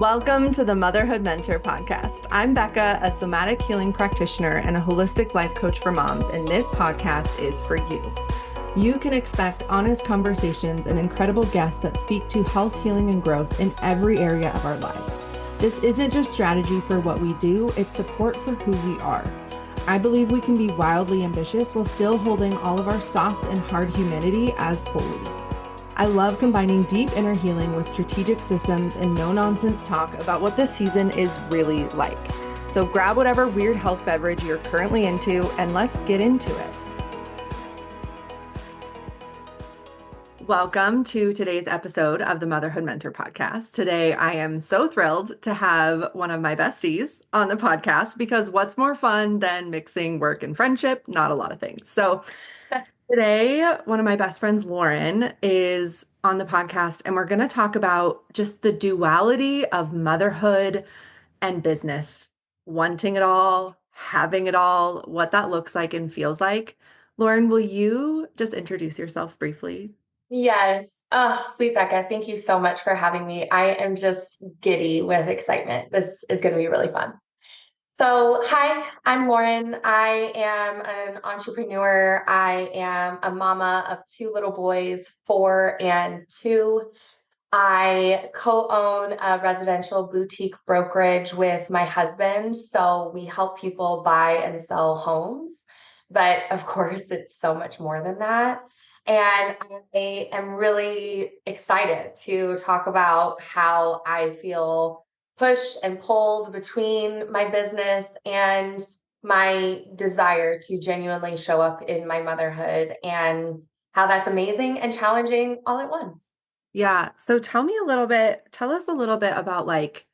Welcome to the Motherhood Mentor podcast. I'm Becca, a somatic healing practitioner and a holistic life coach for moms, and this podcast is for you. You can expect honest conversations and incredible guests that speak to health, healing, and growth in every area of our lives. This isn't just strategy for what we do, it's support for who we are. I believe we can be wildly ambitious while still holding all of our soft and hard humanity as holy. I love combining deep inner healing with strategic systems and no-nonsense talk about what this season is really like. So grab whatever weird health beverage you're currently into and let's get into it. Welcome to today's episode of the Motherhood Mentor podcast. Today, I am so thrilled to have one of my besties on the podcast because what's more fun than mixing work and friendship? Not a lot of things. So today, one of my best friends, Lauren, is on the podcast, and we're going to talk about just the duality of motherhood and business, wanting it all, having it all, what that looks like and feels like. Lauren, will you just introduce yourself briefly? Yes. Oh, sweet Becca, thank you so much for having me. I am just giddy with excitement. This is going to be really fun. So, hi, I'm Lauren. I am an entrepreneur. I am a mama of two little boys, 4 and 2. I co-own a residential boutique brokerage with my husband. So we help people buy and sell homes. But of course, it's so much more than that. And I am really excited to talk about how I feel pushed and pulled between my business and my desire to genuinely show up in my motherhood and how that's amazing and challenging all at once. Yeah. So tell us a little bit about like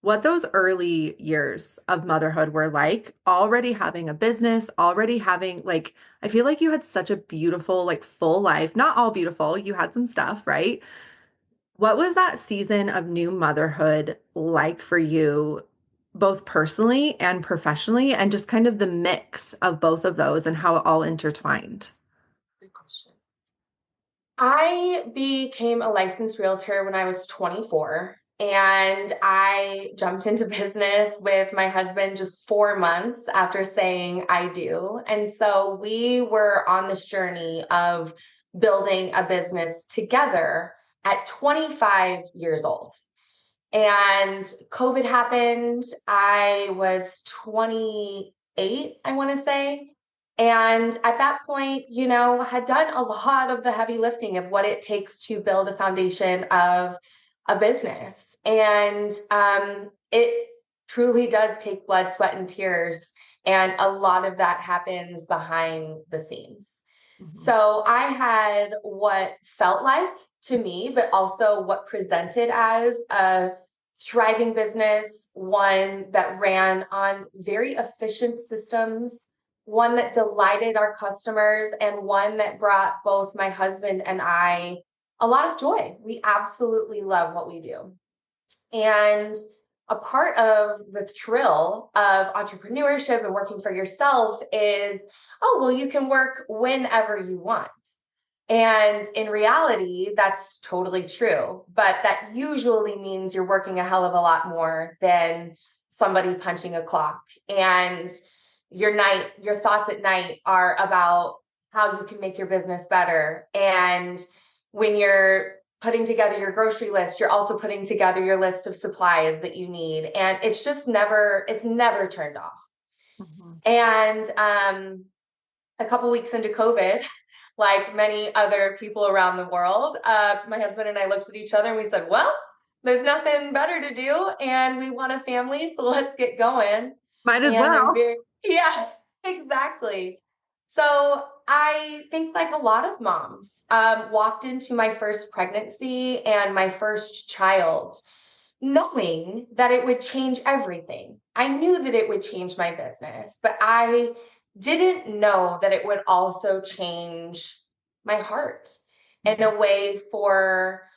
what those early years of motherhood were like, already having a business, already having like, I feel like you had such a beautiful, like full life, not all beautiful. You had some stuff, right? What was that season of new motherhood like for you, both personally and professionally, and just kind of the mix of both of those and how it all intertwined? Good question. I became a licensed realtor when I was 24, and I jumped into business with my husband just 4 months after saying I do. And so we were on this journey of building a business together at 25 years old. And COVID happened. I was 28, I want to say. And at that point, had done a lot of the heavy lifting of what it takes to build a foundation of a business. And it truly does take blood, sweat, and tears. And a lot of that happens behind the scenes. Mhm. So I had what felt like to me, but also what presented as a thriving business, one that ran on very efficient systems, one that delighted our customers, and one that brought both my husband and I a lot of joy. We absolutely love what we do. And a part of the thrill of entrepreneurship and working for yourself is, oh, well, you can work whenever you want. And in reality, that's totally true. But that usually means you're working a hell of a lot more than somebody punching a clock. And your thoughts at night are about how you can make your business better. And when you're putting together your grocery list, you're also putting together your list of supplies that you need. And it's never turned off. Mhm. And a couple weeks into COVID, like many other people around the world, my husband and I looked at each other and we said, well, there's nothing better to do. And we want a family, so let's get going. Might as And well. yeah, exactly. So I think like a lot of moms, walked into my first pregnancy and my first child knowing that it would change everything. I knew that it would change my business, but I didn't know that it would also change my heart in Mhm. a way for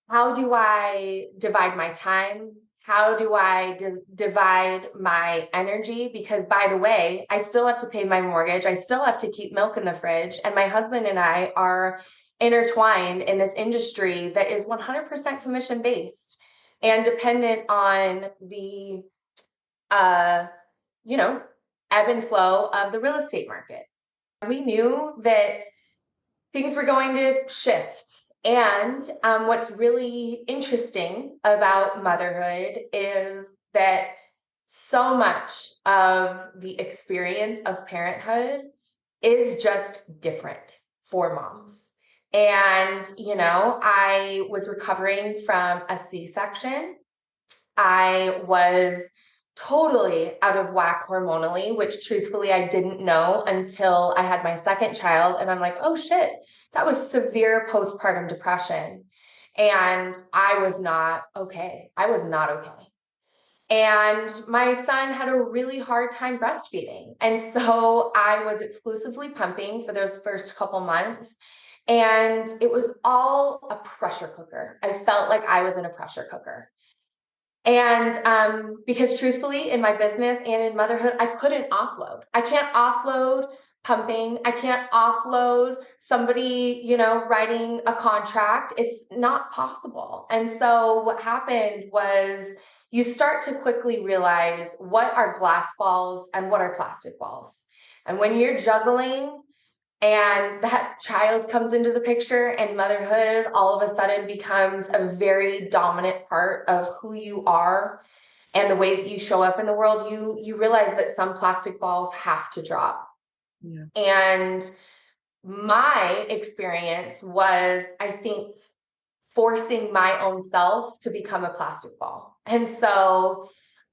how do I divide my time? How do I divide my energy? Because, by the way, I still have to pay my mortgage. I still have to keep milk in the fridge. And my husband and I are intertwined in this industry that is 100% commission based. and dependent on the, uh, you know, ebb and flow of the real estate market. We knew that things were going to shift. And what's really interesting about motherhood is that so much of the experience of parenthood is just different for moms. And, I was recovering from a C-section. I was totally out of whack hormonally, which truthfully I didn't know until I had my second child. And I'm like, oh shit, that was severe postpartum depression. And I was not okay. I was not okay. And my son had a really hard time breastfeeding. And so I was exclusively pumping for those first couple months. And it was all a pressure cooker. I felt like I was in a pressure cooker. And because truthfully, in my business and in motherhood, I couldn't offload. I can't offload pumping. I can't offload somebody, writing a contract. It's not possible. And so what happened was you start to quickly realize what are glass balls and what are plastic balls. And when you're juggling, and that child comes into the picture, and motherhood all of a sudden becomes a very dominant part of who you are and the way that you show up in the world, you realize that some plastic balls have to drop. Yeah. And my experience was, I think, forcing my own self to become a plastic ball. And so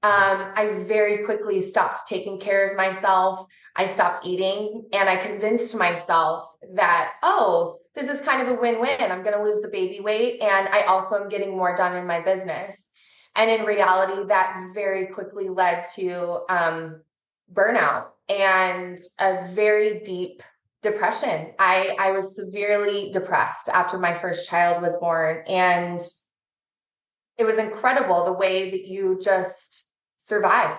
I very quickly stopped taking care of myself. I stopped eating, and I convinced myself that, oh, this is kind of a win-win. I'm going to lose the baby weight, and I also am getting more done in my business. And in reality, that very quickly led to burnout and a very deep depression. I was severely depressed after my first child was born, and it was incredible the way that you just survive,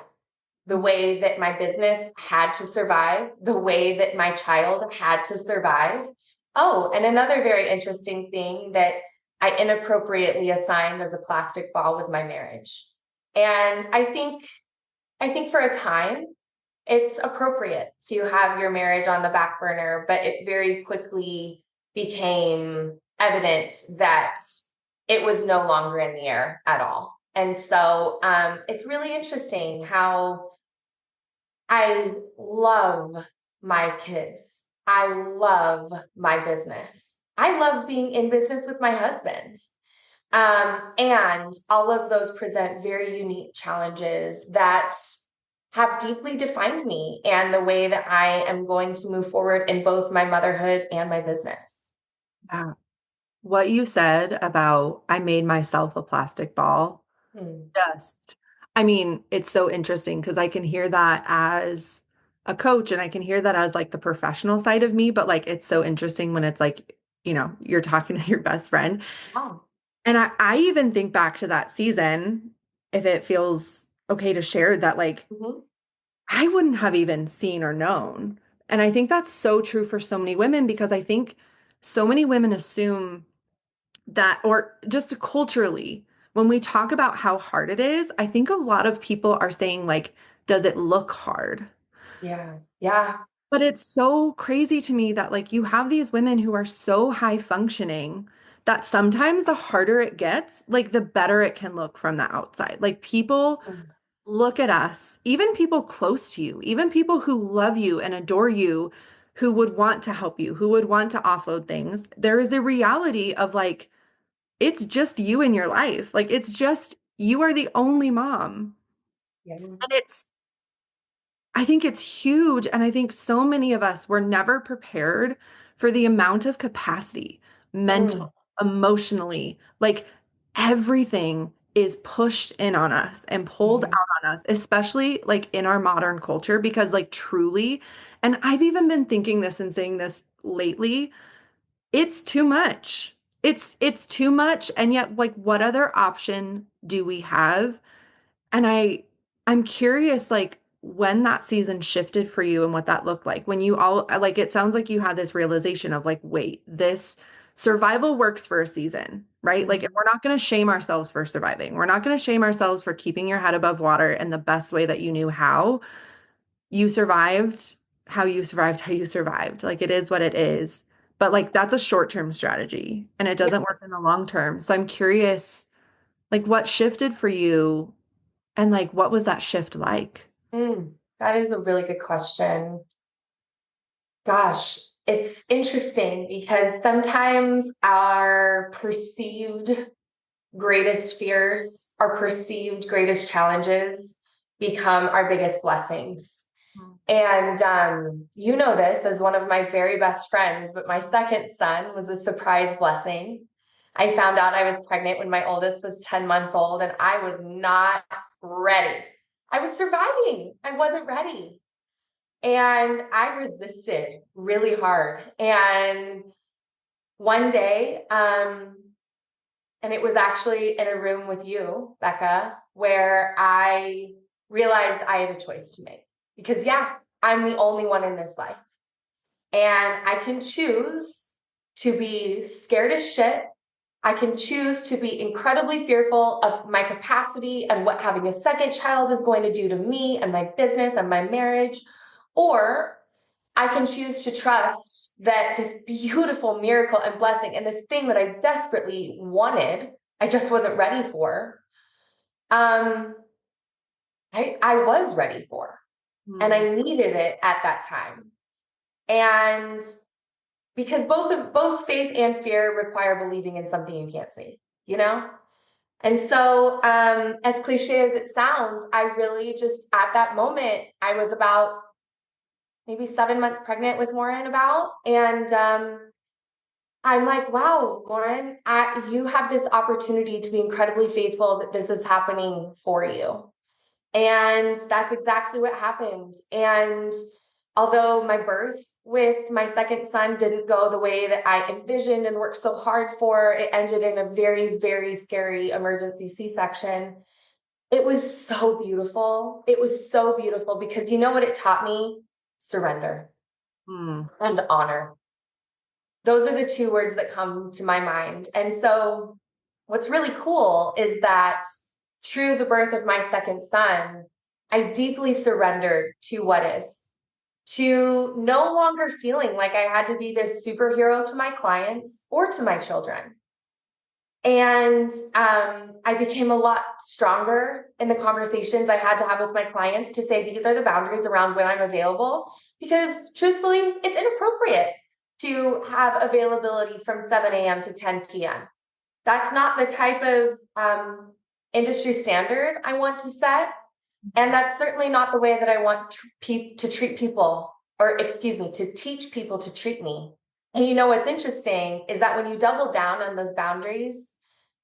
the way that my business had to survive, the way that my child had to survive. Oh, and another very interesting thing that I inappropriately assigned as a plastic ball was my marriage. And I think for a time, it's appropriate to have your marriage on the back burner, but it very quickly became evident that it was no longer in the air at all. And so it's really interesting how I love my kids. I love my business. I love being in business with my husband. And all of those present very unique challenges that have deeply defined me and the way that I am going to move forward in both my motherhood and my business. Yeah. What you said about I made myself a plastic ball, Hmm. just, I mean, it's so interesting because I can hear that as a coach and I can hear that as like the professional side of me, but like it's so interesting when it's like, you're talking to your best friend. Oh. And I even think back to that season, if it feels okay to share that, like, Mm-hmm. I wouldn't have even seen or known. And I think that's so true for so many women because I think so many women assume that, or just culturally, when we talk about how hard it is, I think a lot of people are saying, like, does it look hard? Yeah. Yeah. But it's so crazy to me that, like, you have these women who are so high functioning that sometimes the harder it gets, like, the better it can look from the outside. Like, people Mm. look at us, even people close to you, even people who love you and adore you, who would want to help you, who would want to offload things. There is a reality of like, it's just you in your life. Like, it's just you are the only mom. Yeah. And I think it's huge. And I think so many of us were never prepared for the amount of capacity, Mm. mental, emotionally, like everything is pushed in on us and pulled Mhm. out on us, especially like in our modern culture, because like truly, and I've even been thinking this and saying this lately, it's too much. It's too much. And yet, like, what other option do we have? And I'm curious, like, when that season shifted for you and what that looked like. When you all like, it sounds like you had this realization of like, wait, this survival works for a season, right? Like, we're not going to shame ourselves for surviving. We're not going to shame ourselves for keeping your head above water in the best way that you knew how. You survived how you survived. Like, it is what it is. But like, that's a short-term strategy and it Yeah. doesn't work in the long term. So I'm curious, like, what shifted for you and like, what was that shift like? That is a really good question. Gosh, it's interesting because sometimes our perceived greatest fears, our perceived greatest challenges become our biggest blessings. And you know this as one of my very best friends, but my second son was a surprise blessing. I found out I was pregnant when my oldest was 10 months old, and I was not ready. I was surviving. I wasn't ready. And I resisted really hard. And one day, and it was actually in a room with you, Becca, where I realized I had a choice to make. Because, yeah, I'm the only one in this life. And I can choose to be scared as shit. I can choose to be incredibly fearful of my capacity and what having a second child is going to do to me and my business and my marriage. Or I can choose to trust that this beautiful miracle and blessing and this thing that I desperately wanted, I just wasn't ready for. I was ready for, and I needed it at that time. And because both faith and fear require believing in something you can't see, you know? And so, as cliche as it sounds, I really just at that moment, I was about maybe 7 months pregnant with Lauren and I'm like, wow, Lauren, you have this opportunity to be incredibly faithful that this is happening for you. And that's exactly what happened. And although my birth with my second son didn't go the way that I envisioned and worked so hard for, it ended in a very, very scary emergency C-section. It was so beautiful. It was so beautiful because you know what it taught me? Surrender and honor. Those are the two words that come to my mind. And so what's really cool is that through the birth of my second son, I deeply surrendered to what is, to no longer feeling like I had to be this superhero to my clients or to my children. And I became a lot stronger in the conversations I had to have with my clients to say, these are the boundaries around when I'm available, because truthfully, it's inappropriate to have availability from 7 a.m. to 10 p.m. That's not the type of industry standard I want to set. And that's certainly not the way that I want to treat people, or excuse me, to teach people to treat me. And you know what's interesting is that when you double down on those boundaries,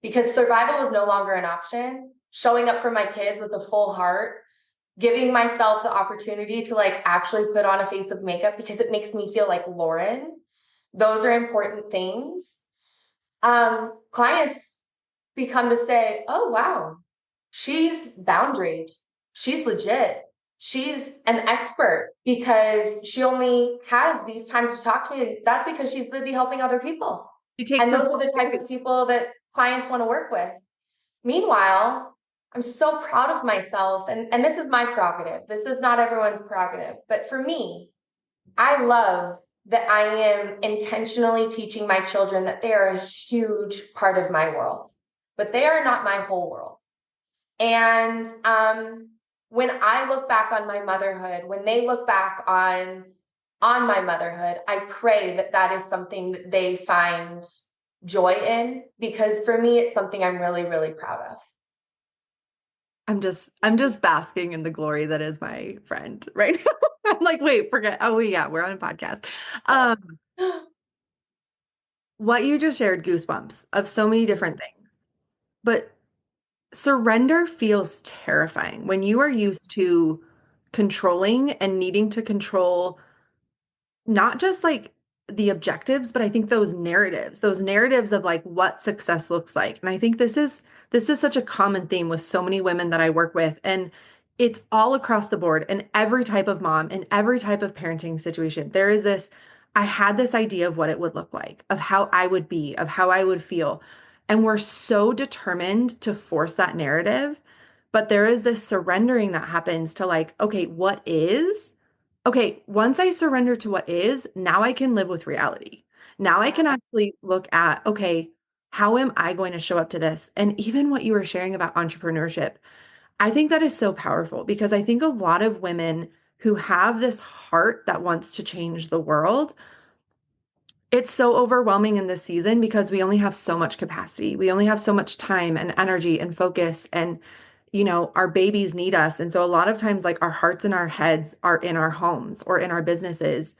because survival was no longer an option, showing up for my kids with a full heart, giving myself the opportunity to like actually put on a face of makeup because it makes me feel like Lauren. Those are important things. Clients become to say, oh, wow, she's boundaried. She's legit. She's an expert because she only has these times to talk to me. That's because she's busy helping other people. And those are the type of people that clients want to work with. Meanwhile, I'm so proud of myself. And this is my prerogative. This is not everyone's prerogative. But for me, I love that I am intentionally teaching my children that they are a huge part of my world, but they are not my whole world. And when I look back on my motherhood, when they look back on my motherhood, I pray that that is something that they find joy in, because for me, it's something I'm really, really proud of. I'm just basking in the glory that is my friend right now. I'm like, wait, forget. Oh yeah, we're on a podcast. What you just shared, goosebumps of so many different things. But surrender feels terrifying when you are used to controlling and needing to control not just like the objectives, but I think those narratives of like what success looks like. And I think this is such a common theme with so many women that I work with. And it's all across the board in every type of mom, in every type of parenting situation. There is this I had this idea of what it would look like, of how I would be, of how I would feel. And we're so determined to force that narrative. But there is this surrendering that happens to like, okay, what is? Okay, once I surrender to what is, now I can live with reality. Now I can actually look at, okay, how am I going to show up to this? And even what you were sharing about entrepreneurship, I think that is so powerful because I think a lot of women who have this heart that wants to change the world, it's so overwhelming in this season because we only have so much capacity. We only have so much time and energy and focus and our babies need us. And so a lot of times like our hearts and our heads are in our homes or in our businesses.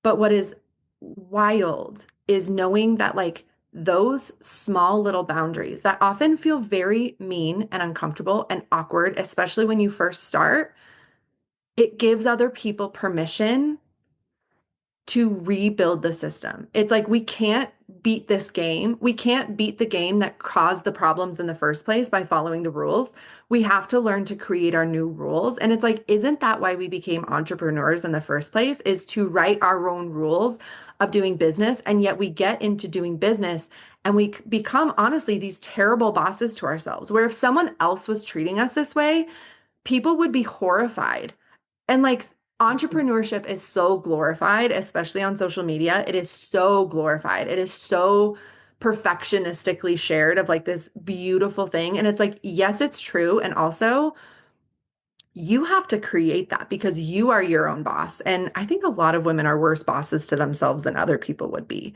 But what is wild is knowing that like those small little boundaries that often feel very mean and uncomfortable and awkward, especially when you first start, it gives other people permission to rebuild the system. It's like we can't beat this game. We can't beat the game that caused the problems in the first place by following the rules. We have to learn to create our new rules. And it's like, isn't that why we became entrepreneurs in the first place? Is to write our own rules of doing business. And yet we get into doing business and we become honestly these terrible bosses to ourselves, where if someone else was treating us this way, people would be horrified. And like entrepreneurship is so glorified, especially on social media. It is so glorified. It is so perfectionistically shared of like this beautiful thing. And it's like, yes, it's true. And also, you have to create that because you are your own boss. And I think a lot of women are worse bosses to themselves than other people would be.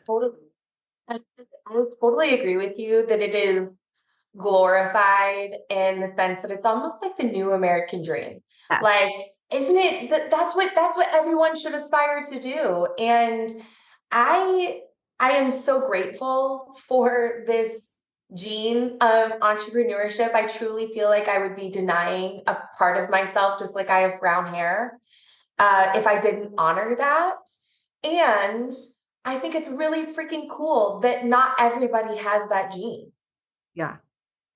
Totally. I, I totally agree with you that it is glorified in the sense that it's almost like the new American dream. Yes. Like, isn't it that's what everyone should aspire to do? And I I am so grateful for this gene of entrepreneurship. I truly feel like I would be denying a part of myself, just like I have brown hair, if I didn't honor that. And I think it's really freaking cool that not everybody has that gene. Yeah.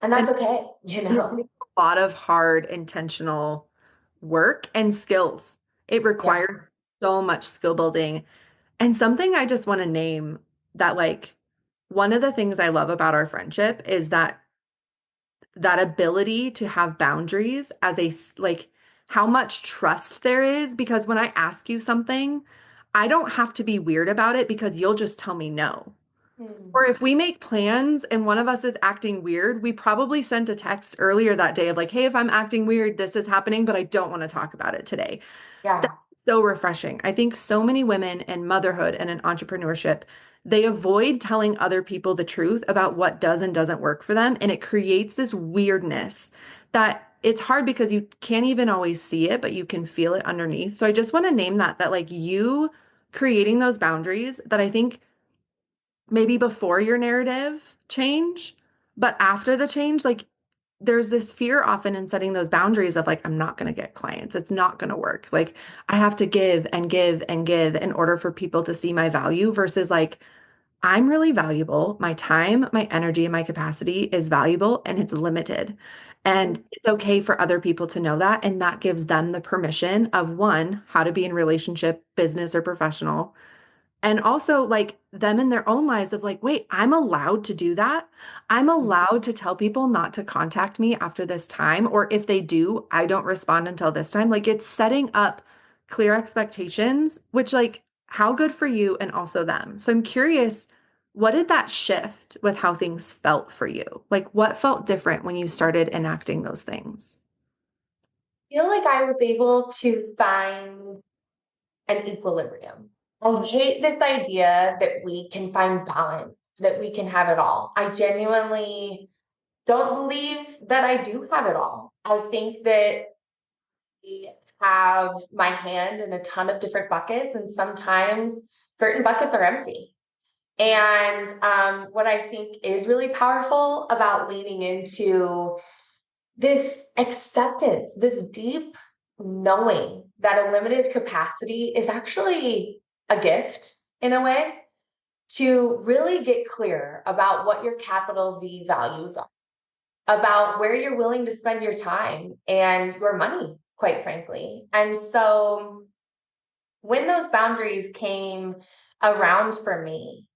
And And that's okay, it takes a lot of hard, intentional work and skills. It Yeah. requires so much skill building. And something I just want to name that, like, one of the things I love about our friendship is that ability to have boundaries as like, how much trust there is. Because when I ask you something, I don't have to be weird about it because you'll just tell me no. Hmm. Or if we make plans and one of us is acting weird, we probably sent a text earlier that day of like, hey, if I'm acting weird, this is happening, but I don't want to talk about it today. That's Yeah. so refreshing. I think so many women in motherhood and in entrepreneurship, they avoid telling other people the truth about what does and doesn't work for them. And it creates this weirdness that it's hard because you can't even always see it, but you can feel it underneath. So I just want to name that like you creating those boundaries that I think maybe before your narrative change, but after the change, like there's this fear often in setting those boundaries of like, I'm not going to get clients. It's not going to work. Like, I have to give and give and give in order for people to see my value versus like, I'm really valuable. My time, my energy, and my capacity is valuable and it's limited. And it's okay for other people to know that. And that gives them the permission of one, how to be in relationship, business, or professional, and also like them in their own lives of like, wait, I'm allowed to do that. I'm allowed to tell people not to contact me after this time. Or if they do, I don't respond until this time. Like it's setting up clear expectations, which like how good for you and also them. So I'm curious, what did that shift with how things felt for you? Like what felt different when you started enacting those things? Feel like I was able to find an equilibrium. I hate this idea that we can find balance, that we can have it all. I genuinely don't believe that I do have it all. I think that I have my hand in a ton of different buckets, and sometimes certain buckets are empty. And what I think is really powerful about leaning into this acceptance, this deep knowing that a limited capacity is actually a gift in a way, to really get clear about what your capital V values are, about where you're willing to spend your time and your money, quite frankly. And so when those boundaries came around for me,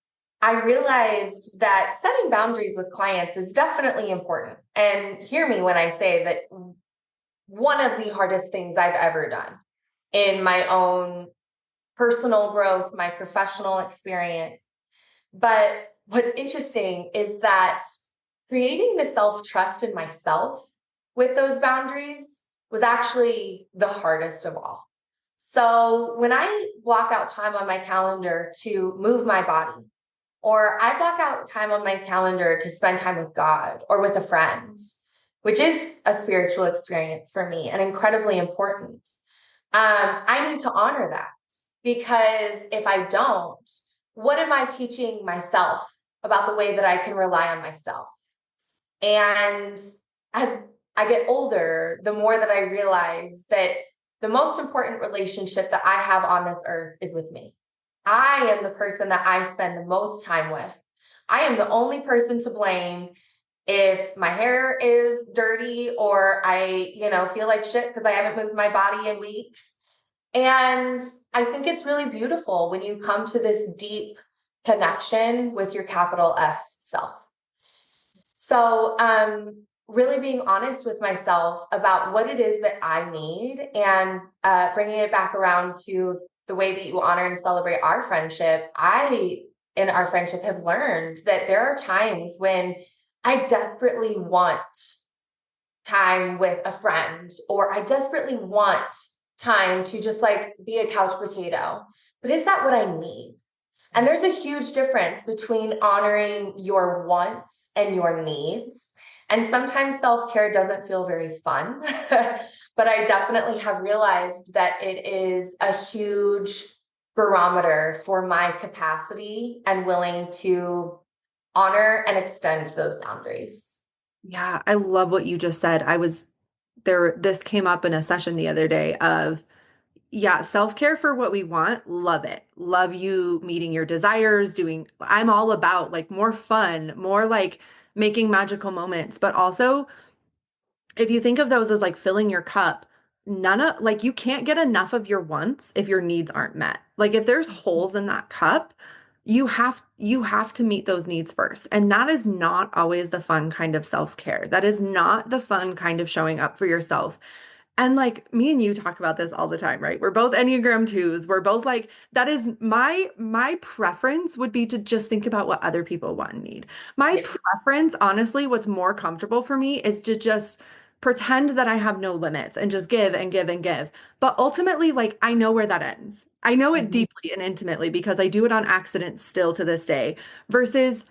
I realized that setting boundaries with clients is definitely important. And hear me when I say that one of the hardest things I've ever done in my own personal growth, my professional experience. But what's interesting is that creating the self-trust in myself with those boundaries was actually the hardest of all. So when I block out time on my calendar to move my body, or I block out time on my calendar to spend time with God or with a friend, which is a spiritual experience for me and incredibly important, I need to honor that, because if I don't, what am I teaching myself about the way that I can rely on myself? And as I get older, the more that I realize that the most important relationship that I have on this earth is with me. I am the person that I spend the most time with. I am the only person to blame if my hair is dirty or I, feel like shit because I haven't moved my body in weeks. And I think it's really beautiful when you come to this deep connection with your capital S self. So, really being honest with myself about what it is that I need, and bringing it back around to the way that you honor and celebrate our friendship. In our friendship, have learned that there are times when I desperately want time with a friend, or I desperately want time to just like be a couch potato. But is that what I need? And there's a huge difference between honoring your wants and your needs. And sometimes self-care doesn't feel very fun, but I definitely have realized that it is a huge barometer for my capacity and willing to honor and extend those boundaries. Yeah, I love what you just said. I was there, this came up in a session the other day of, yeah, self-care for what we want, love it. Love you meeting your desires, I'm all about like more fun, more like making magical moments, but also if you think of those as like filling your cup, none of like you can't get enough of your wants if your needs aren't met. Like if there's holes in that cup, you have to meet those needs first. And that is not always the fun kind of self-care. That is not the fun kind of showing up for yourself. And like me and you talk about this all the time, right? We're both Enneagram 2s. We're both like, that is my preference would be to just think about what other people want and need. My Yeah. preference, honestly, what's more comfortable for me is to just pretend that I have no limits and just give and give and give. But ultimately, like I know where that ends. I know it Mhm. deeply and intimately because I do it on accident still to this day versus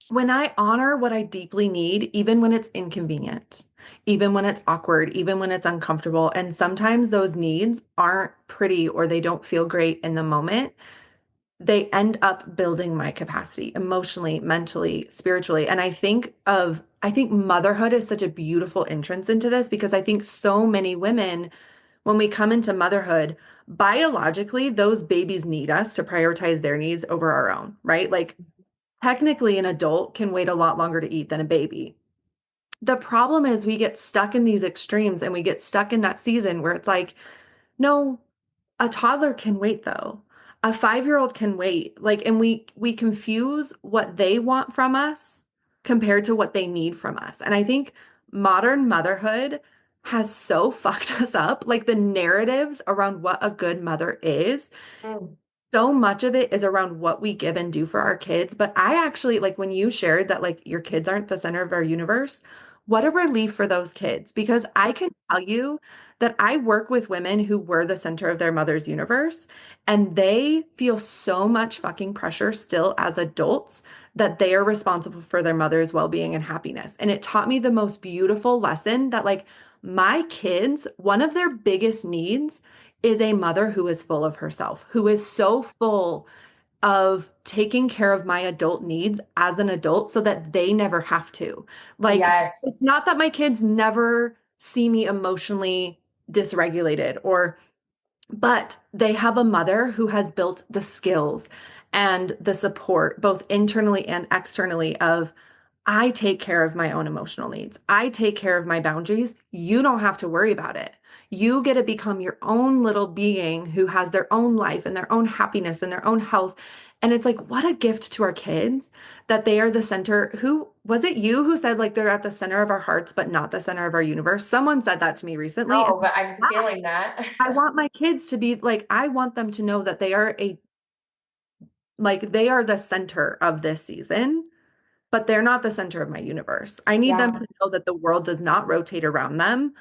when I honor what I deeply need, even when it's inconvenient, even when it's awkward, even when it's uncomfortable, and sometimes those needs aren't pretty or they don't feel great in the moment, they end up building my capacity emotionally, mentally, spiritually. And I think motherhood is such a beautiful entrance into this because I think so many women, when we come into motherhood, biologically, those babies need us to prioritize their needs over our own, right? Like technically, an adult can wait a lot longer to eat than a baby. The problem is we get stuck in these extremes and we get stuck in that season where it's like, no, a toddler can wait though. A 5-year-old can wait. Like, and we confuse what they want from us compared to what they need from us. And I think modern motherhood has so fucked us up. Like the narratives around what a good mother is, Mm. so much of it is around what we give and do for our kids. But I actually, like when you shared that like your kids aren't the center of our universe, what a relief for those kids. Because I can tell you that I work with women who were the center of their mother's universe, and they feel so much fucking pressure still as adults that they are responsible for their mother's well-being and happiness. And it taught me the most beautiful lesson that like my kids, one of their biggest needs is a mother who is full of herself, who is so full of taking care of my adult needs as an adult so that they never have to. Like, it's Yes. not that my kids never see me emotionally dysregulated but they have a mother who has built the skills and the support, both internally and externally, of I take care of my own emotional needs. I take care of my boundaries. You don't have to worry about it. You get to become your own little being who has their own life and their own happiness and their own health. And it's like, what a gift to our kids that they are the center. Who was it, you who said like they're at the center of our hearts, but not the center of our universe? Someone said that to me recently. And No, but I'm yeah, feeling that. I want my kids to be like, I want them to know that they are the center of this season, but they're not the center of my universe. I need them Yeah. to know that the world does not rotate around them.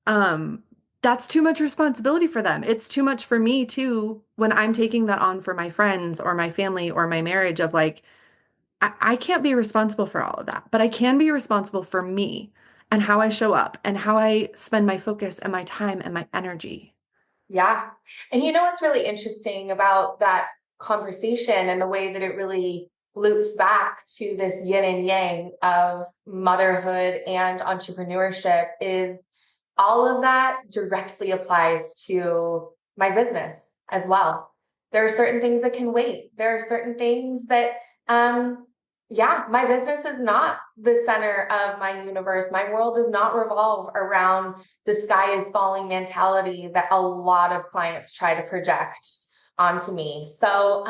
Um, that's too much responsibility for them. It's too much for me too when I'm taking that on for my friends or my family or my marriage of like, I can't be responsible for all of that, but I can be responsible for me and how I show up and how I spend my focus and my time and my energy. Yeah. And you know what's really interesting about that conversation and the way that it really loops back to this yin and yang of motherhood and entrepreneurship is all of that directly applies to my business as well. There are certain things that can wait. There are certain things that, yeah, my business is not the center of my universe. My world does not revolve around the sky is falling mentality that a lot of clients try to project onto me. So,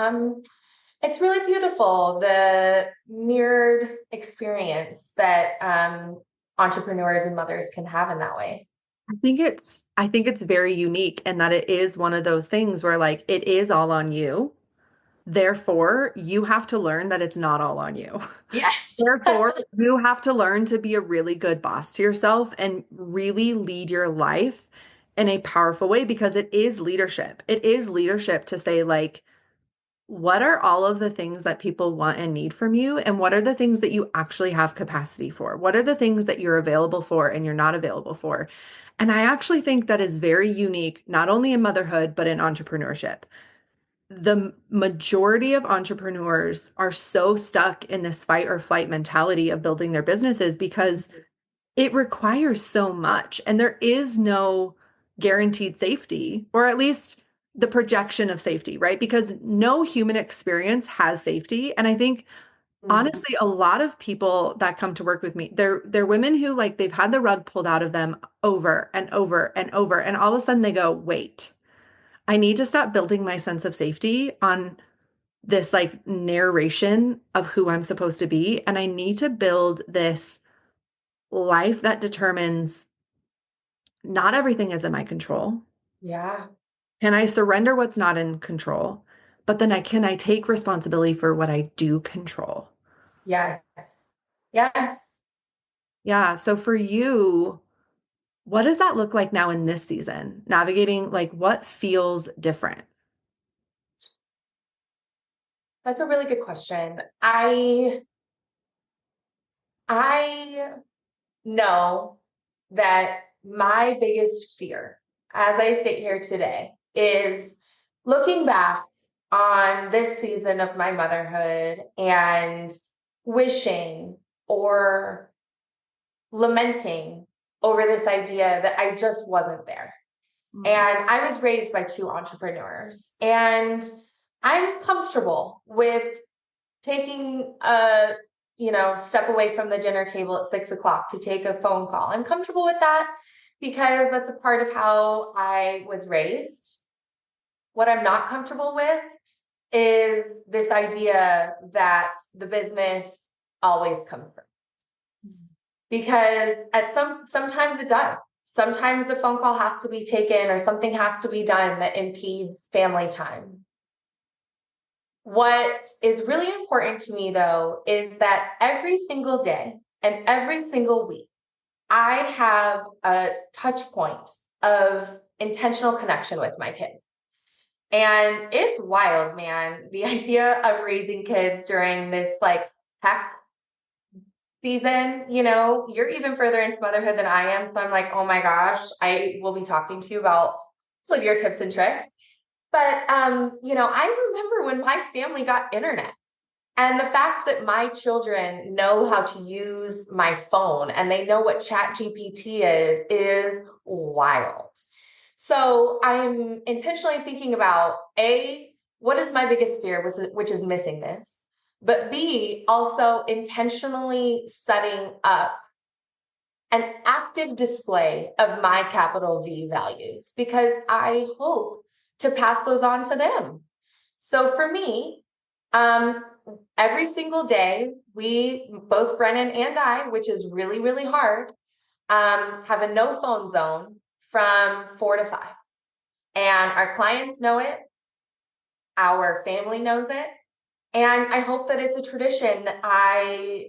it's really beautiful, the mirrored experience that entrepreneurs and mothers can have in that way. I think it's very unique and that it is one of those things where like it is all on you. Therefore, you have to learn that it's not all on you. Yes. Therefore, you have to learn to be a really good boss to yourself and really lead your life in a powerful way because it is leadership. It is leadership to say, like, what are all of the things that people want and need from you? And what are the things that you actually have capacity for? What are the things that you're available for and you're not available for? And I actually think that is very unique, not only in motherhood, but in entrepreneurship. The majority of entrepreneurs are so stuck in this fight or flight mentality of building their businesses because it requires so much and there is no guaranteed safety, or at least the projection of safety, right? Because no human experience has safety. And I think Mhm. honestly, a lot of people that come to work with me, they're women who like they've had the rug pulled out of them over and over and over. And all of a sudden they go, wait, I need to stop building my sense of safety on this like narration of who I'm supposed to be. And I need to build this life that determines not everything is in my control. Yeah. Can I surrender what's not in control? But then can I take responsibility for what I do control? Yes. Yes. Yeah. So for you, what does that look like now in this season? Navigating like what feels different? That's a really good question. I know that my biggest fear as I sit here today is looking back on this season of my motherhood and wishing or lamenting over this idea that I just wasn't there. Mm, And I was raised by two entrepreneurs, and I'm comfortable with taking a step away from the dinner table at 6 o'clock to take a phone call. I'm comfortable with that because that's a part of how I was raised. What I'm not comfortable with is this idea that the business always comes first. Because at sometimes it does. Sometimes the phone call has to be taken or something has to be done that impedes family time. What is really important to me, though, is that every single day and every single week, I have a touch point of intentional connection with my kids. And it's wild, man. The idea of raising kids during this like heck season, you're even further into motherhood than I am. So I'm like, oh my gosh, I will be talking to you about all of your tips and tricks. But I remember when my family got internet. And the fact that my children know how to use my phone and they know what Chat GPT is wild. So I'm intentionally thinking about A, what is my biggest fear, which is missing this, but B, also intentionally setting up an active display of my capital V values because I hope to pass those on to them. So for me, um, every single day, we both Brennan and I, which is really, really hard, have a no phone zone from 4 to 5. And our clients know it, our family knows it. And I hope that it's a tradition that I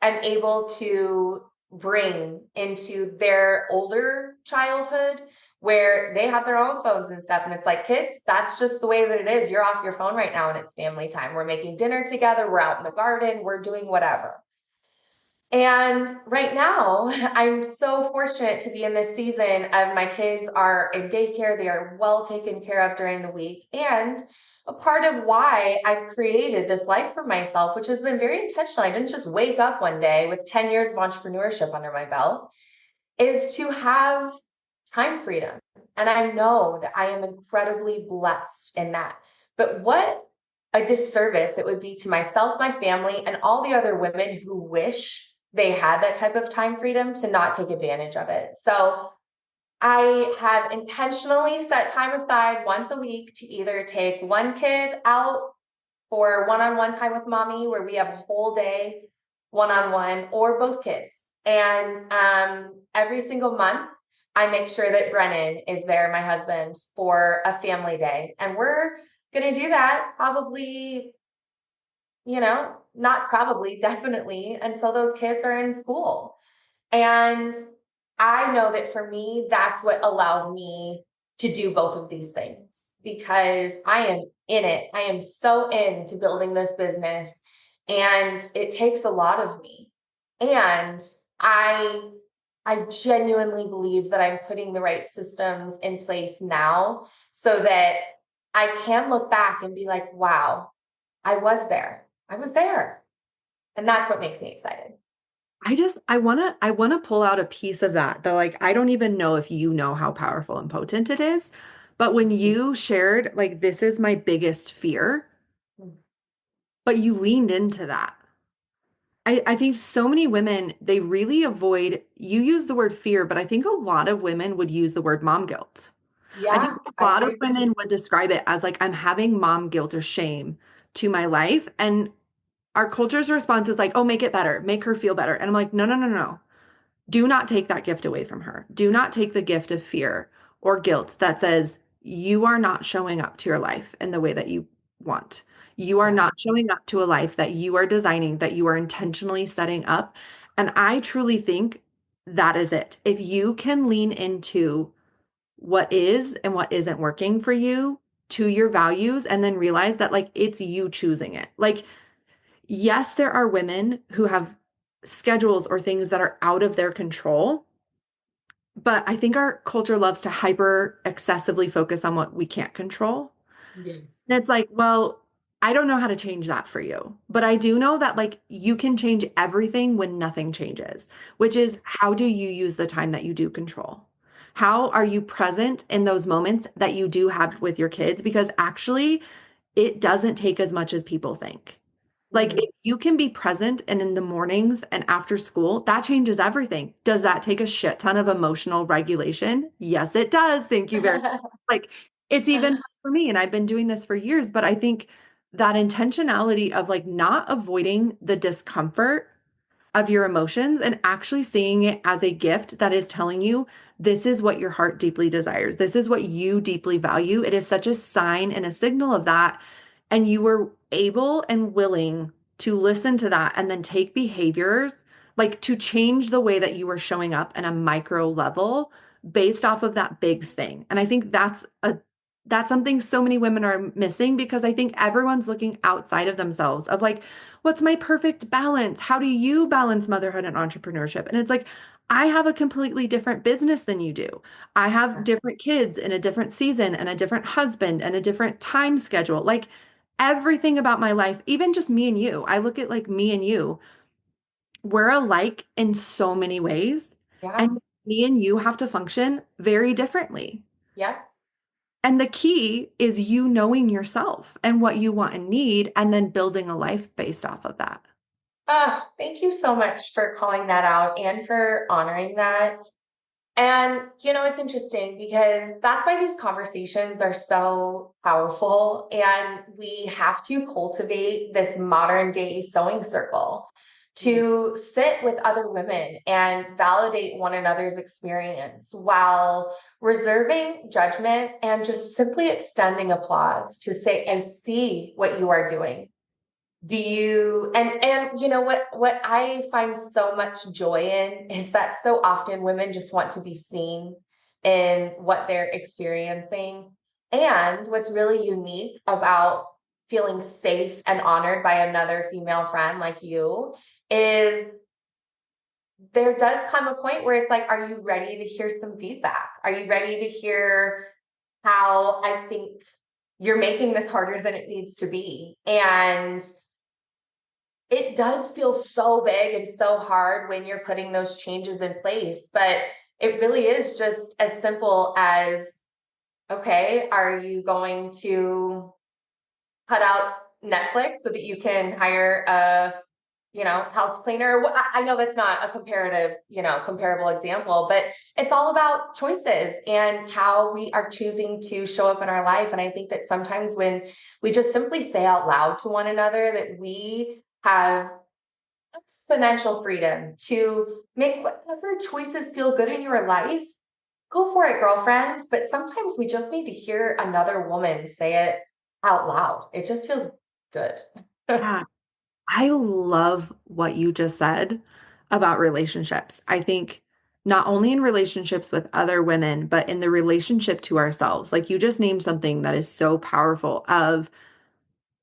am able to bring into their older childhood where they have their own phones and stuff. And it's like, kids, that's just the way that it is. You're off your phone right now and it's family time. We're making dinner together. We're out in the garden. We're doing whatever. And right now, I'm so fortunate to be in this season of my kids are in daycare. They are well taken care of during the week. And a part of why I've created this life for myself, which has been very intentional. I didn't just wake up one day with 10 years of entrepreneurship under my belt, is to have time freedom. And I know that I am incredibly blessed in that. But what a disservice it would be to myself, my family, and all the other women who wish they had that type of time freedom to not take advantage of it. So I have intentionally set time aside once a week to either take one kid out for one-on-one time with mommy, where we have a whole day one-on-one, or both kids. And every single month, I make sure that Brennan is there, my husband, for a family day. And we're going to do that probably, not probably, definitely until those kids are in school. And I know that for me, that's what allows me to do both of these things because I am in it. I am so into building this business and it takes a lot of me. And I genuinely believe that I'm putting the right systems in place now so that I can look back and be like, wow, I was there. I was there. And that's what makes me excited. I want to pull out a piece of that like I don't even know if you know how powerful and potent it is. But when you shared like this is my biggest fear, but you leaned into that. I think so many women, they really avoid, you use the word fear, but I think a lot of women would use the word mom guilt. I think Yeah, a I lot of agree. women would describe it as like, I'm having mom guilt or shame to my life. And our culture's response is like, oh, make it better, make her feel better. And I'm like, no, no, no, no, no. Do not take that gift away from her. Do not take the gift of fear or guilt that says you are not showing up to your life in the way that you want. You are Yeah. not showing up to a life that you are designing, that you are intentionally setting up. And I truly think that is it. If you can lean into what is and what isn't working for you to your values and then realize that like it's you choosing it. Like yes, there are women who have schedules or things that are out of their control, but I think our culture loves to hyper excessively focus on what we can't control. Yeah. And it's like, well, I don't know how to change that for you, but I do know that like you can change everything when nothing changes, which is how do you use the time that you do control? How are you present in those moments that you do have with your kids? Because actually, it doesn't take as much as people think. Like Mhm. if you can be present and in the mornings and after school, that changes everything. Does that take a shit ton of emotional regulation? Yes, it does. Thank you very much. Like it's even for me, and I've been doing this for years, but I think that intentionality of like not avoiding the discomfort of your emotions and actually seeing it as a gift that is telling you this is what your heart deeply desires. This is what you deeply value. It is such a sign and a signal of that. And you were able and willing to listen to that and then take behaviors like to change the way that you were showing up in a micro level based off of that big thing. And I think that's something so many women are missing because I think everyone's looking outside of themselves of like, what's my perfect balance? How do you balance motherhood and entrepreneurship? And it's like, I have a completely different business than you do. I have different kids in a different season and a different husband and a different time schedule. Like everything about my life, even just me and you, I look at like me and you, we're alike in so many ways. Yeah. And me and you have to function very differently. Yeah. And the key is you knowing yourself and what you want and need, and then building a life based off of that. Thank you so much for calling that out and for honoring that. And, it's interesting because that's why these conversations are so powerful. And we have to cultivate this modern day sewing circle to sit with other women and validate one another's experience while reserving judgment and just simply extending applause to say, I see what you are doing. Do you and you know what I find so much joy in is that so often women just want to be seen in what they're experiencing. And what's really unique about feeling safe and honored by another female friend like you is there does come a point where it's like, are you ready to hear some feedback? Are you ready to hear how I think you're making this harder than it needs to be? And it does feel so big and so hard when you're putting those changes in place, but it really is just as simple as, okay, are you going to cut out Netflix so that you can hire a, house cleaner? I know that's not a comparable example, but it's all about choices and how we are choosing to show up in our life. And I think that sometimes when we just simply say out loud to one another that we have exponential freedom to make whatever choices feel good in your life, go for it, girlfriend. But sometimes we just need to hear another woman say it out loud. It just feels good. Yeah, I love what you just said about relationships. I think not only in relationships with other women, but in the relationship to ourselves. Like you just named something that is so powerful of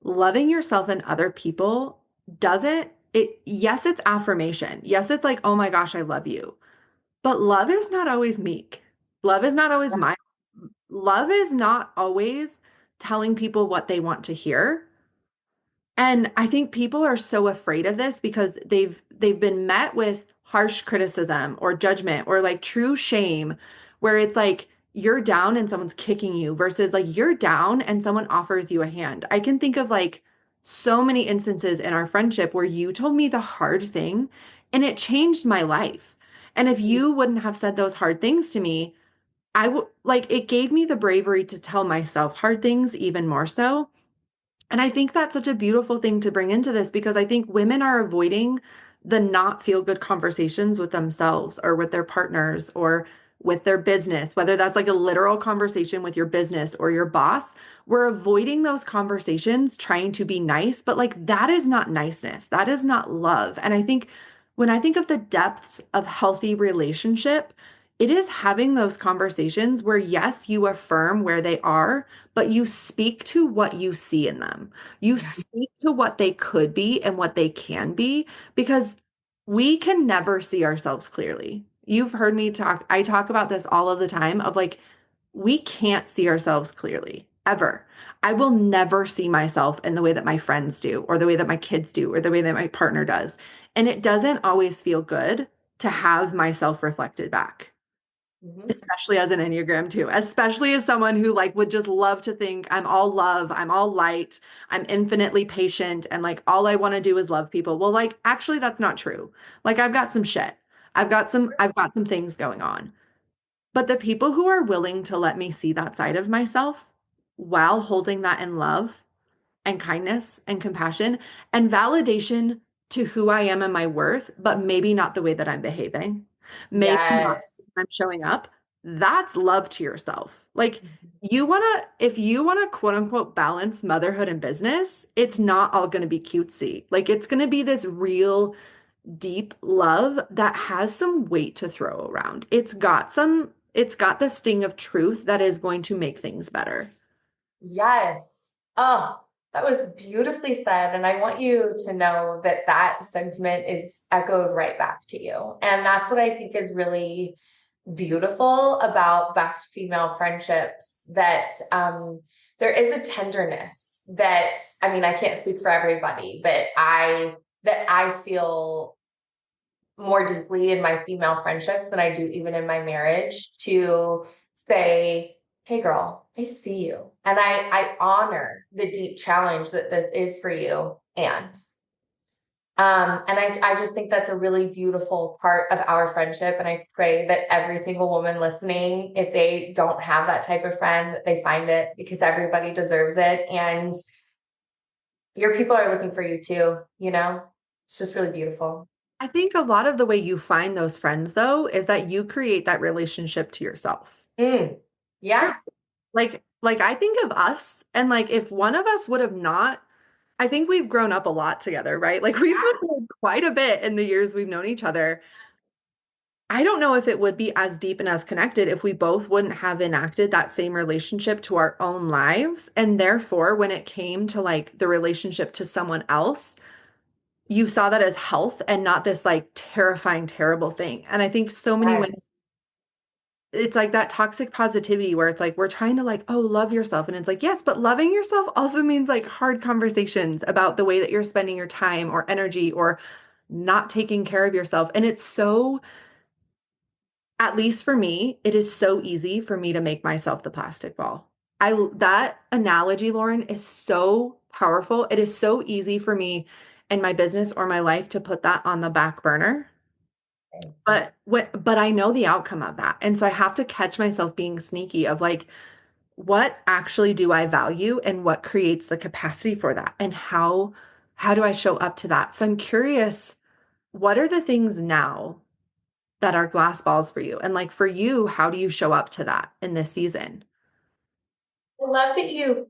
loving yourself and other people doesn't yes, it's affirmation. Yes, it's like, oh my gosh, I love you. But love is not always meek. Love is not always my love is not always telling people what they want to hear. And I think people are so afraid of this because they've been met with harsh criticism or judgment or like true shame where it's like you're down and someone's kicking you versus like you're down and someone offers you a hand. I can think of like so many instances in our friendship where you told me the hard thing and it changed my life. And if you wouldn't have said those hard things to me, I would like it gave me the bravery to tell myself hard things even more so. And I think that's such a beautiful thing to bring into this because I think women are avoiding the not feel good conversations with themselves or with their partners or with their business, whether that's like a literal conversation with your business or your boss. We're avoiding those conversations trying to be nice, but like that is not niceness. That is not love. And I think when I think of the depths of healthy relationship, it is having those conversations where, yes, you affirm where they are, but you speak to what you see in them. You Yeah. speak to what they could be and what they can be because we can never see ourselves clearly. You've heard me talk, I talk about this all of the time of like, we can't see ourselves clearly ever. I will never see myself in the way that my friends do, or the way that my kids do, or the way that my partner does. And it doesn't always feel good to have myself reflected back, Mhm. especially as an Enneagram too, especially as someone who like would just love to think I'm all love, I'm all light, I'm infinitely patient, and like all I want to do is love people. Well, like actually that's not true. Like I've got some shit. I've got some things going on. But the people who are willing to let me see that side of myself while holding that in love and kindness and compassion and validation to who I am and my worth, but maybe not the way that I'm behaving. Maybe not Yes. I'm showing up. That's love to yourself. Like if you want to quote unquote balance motherhood and business, it's not all going to be cutesy. Like it's going to be this real deep love that has some weight to throw around. It's got the sting of truth that is going to make things better. Yes. Oh, that was beautifully said. And I want you to know that that sentiment is echoed right back to you. And that's what I think is really beautiful about best female friendships that there is a tenderness that, I mean, I can't speak for everybody, but I feel more deeply in my female friendships than I do even in my marriage to say, hey girl, I see you. And I honor the deep challenge that this is for you. And And I just think that's a really beautiful part of our friendship. And I pray that every single woman listening, if they don't have that type of friend, that they find it, because everybody deserves it. And your people are looking for you too, it's just really beautiful. I think a lot of the way you find those friends, though, is that you create that relationship to yourself. Mm, yeah. Like I think of us, and like if one of us would have not, I think we've grown up a lot together, right? Like we've matured quite a bit in the years we've known each other. I don't know if it would be as deep and as connected if we both wouldn't have enacted that same relationship to our own lives. And therefore, when it came to like the relationship to someone else, you saw that as health and not this like terrifying, terrible thing. And I think so many women, Yes. it's like that toxic positivity where it's like we're trying to like, oh, love yourself. And it's like, yes, but loving yourself also means like hard conversations about the way that you're spending your time or energy or not taking care of yourself. And it's so, at least for me, it is so easy for me to make myself the plastic ball. That analogy, Lauren, is so powerful. It is so easy for me in my business or my life to put that on the back burner. But I know the outcome of that. And so I have to catch myself being sneaky of like, what actually do I value and what creates the capacity for that? And how do I show up to that? So I'm curious, what are the things now that are glass balls for you? And like for you, how do you show up to that in this season? I love that you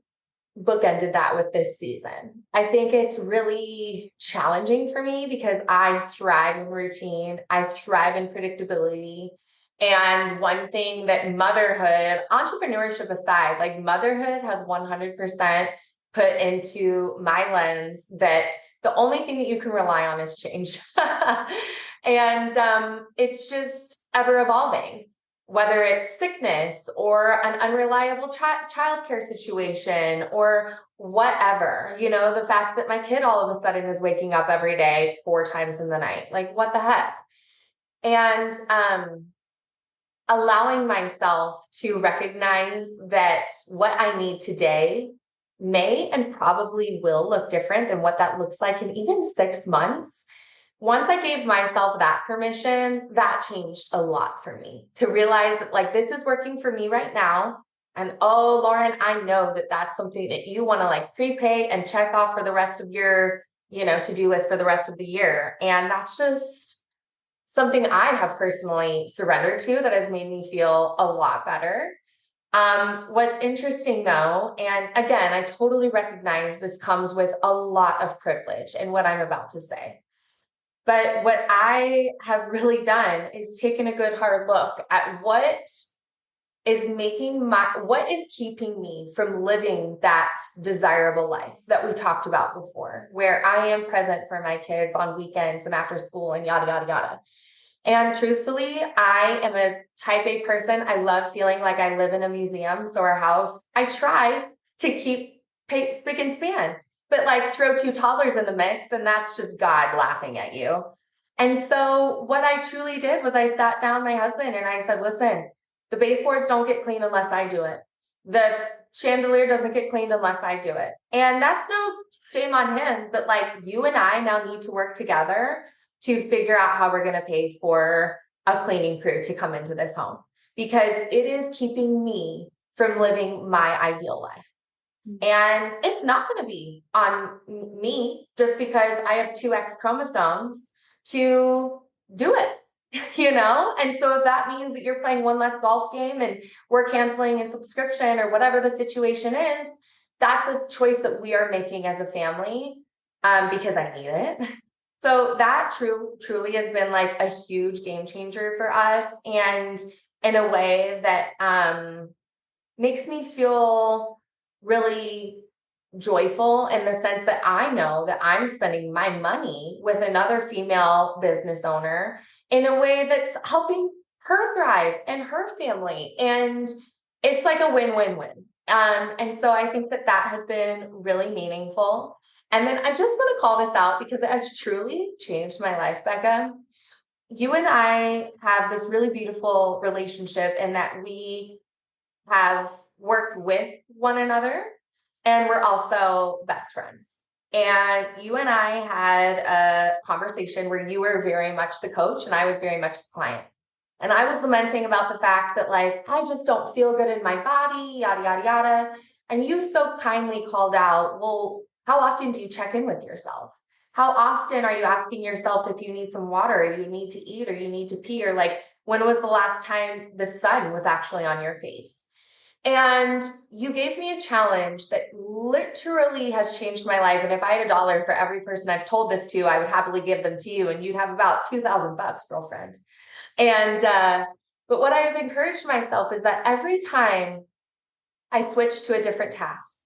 bookended that with this season. I think it's really challenging for me because I thrive in routine, I thrive in predictability. And one thing that motherhood, entrepreneurship aside, like motherhood has 100% put into my lens that the only thing that you can rely on is change. And it's just ever evolving, whether it's sickness or an unreliable childcare situation or whatever, the fact that my kid all of a sudden is waking up every day 4 times in the night, like what the heck? And allowing myself to recognize that what I need today may and probably will look different than what that looks like in even 6 months. Once I gave myself that permission, that changed a lot for me to realize that like this is working for me right now. And oh, Lauren, I know that that's something that you want to like prepay and check off for the rest of your, to-do list for the rest of the year. And that's just something I have personally surrendered to that has made me feel a lot better. What's interesting though, and again, I totally recognize this comes with a lot of privilege in what I'm about to say. But what I have really done is taken a good hard look at what is keeping me from living that desirable life that we talked about before, where I am present for my kids on weekends and after school and yada, yada, yada. And truthfully, I am a type A person. I love feeling like I live in a museum. So our house, I try to keep spick and span, but like throw 2 toddlers in the mix, and that's just God laughing at you. And so what I truly did was I sat down my husband and I said, listen, the baseboards don't get cleaned unless I do it. The chandelier doesn't get cleaned unless I do it. And that's no shame on him, but like you and I now need to work together to figure out how we're going to pay for a cleaning crew to come into this home, because it is keeping me from living my ideal life. And it's not going to be on me just because I have 2X chromosomes to do it, And so if that means that you're playing one less golf game and we're canceling a subscription or whatever the situation is, that's a choice that we are making as a family, because I need it. So that truly has been like a huge game changer for us, and in a way that makes me feel really joyful in the sense that I know that I'm spending my money with another female business owner in a way that's helping her thrive and her family. And it's like a win-win-win. And so I think that that has been really meaningful. And then I just want to call this out because it has truly changed my life, Becca. You and I have this really beautiful relationship in that we have worked with one another and we're also best friends. And you and I had a conversation where you were very much the coach and I was very much the client. And I was lamenting about the fact that, like, I just don't feel good in my body, yada, yada, yada. And you so kindly called out, well, how often do you check in with yourself? How often are you asking yourself if you need some water, or you need to eat, or you need to pee, or like, when was the last time the sun was actually on your face? And you gave me a challenge that literally has changed my life. And if I had $1 for every person I've told this to, I would happily give them to you, and you'd have about 2,000 bucks, girlfriend. And, but what I have encouraged myself is that every time I switch to a different task,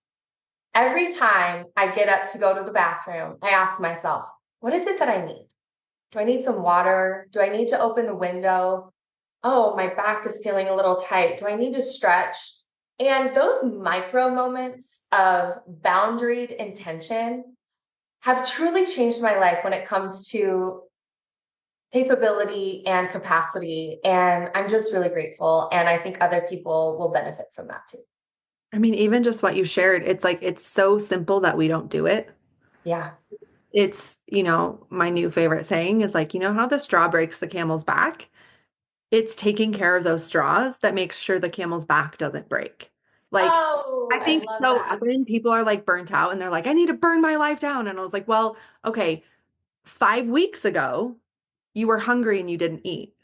every time I get up to go to the bathroom, I ask myself, what is it that I need? Do I need some water? Do I need to open the window? Oh, my back is feeling a little tight. Do I need to stretch? And those micro moments of boundaried intention have truly changed my life when it comes to capability and capacity. And I'm just really grateful. And I think other people will benefit from that too. I mean, even just what you shared, it's like, it's so simple that we don't do it. Yeah. It's, my new favorite saying is like, how the straw breaks the camel's back? It's taking care of those straws that makes sure the camel's back doesn't break. Like, Oh, I I think love so that. often people are like burnt out and they're like, I need to burn my life down. And I was like, well, okay, 5 weeks ago, you were hungry and you didn't eat.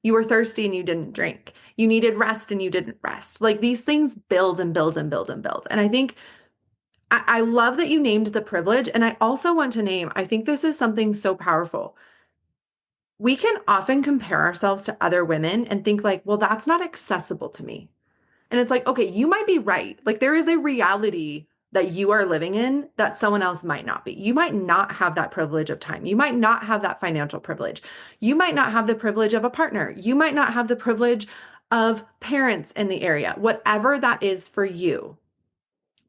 You were thirsty and you didn't drink. You needed rest and you didn't rest. Like these things build and build and build and build. And I think I love that you named the privilege. And I also want to name, I think this is something so powerful. We can often compare ourselves to other women and think like, well, that's not accessible to me. And it's like, okay, you might be right. Like there is a reality that you are living in that someone else might not be. You might not have that privilege of time. You might not have that financial privilege. You might not have the privilege of a partner. You might not have the privilege of parents in the area, whatever that is for you.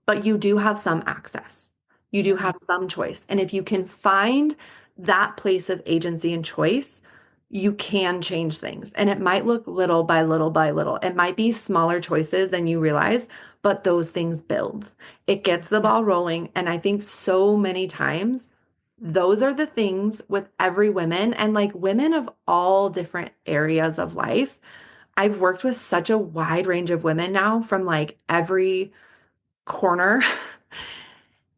But you do have some access. You do Yeah. have some choice. And if you can find that place of agency and choice, you can change things. And it might look little by little by little. It might be smaller choices than you realize, but those things build. It gets the ball rolling. And I think so many times, those are the things with every woman and like women of all different areas of life. I've worked with such a wide range of women now from like every corner.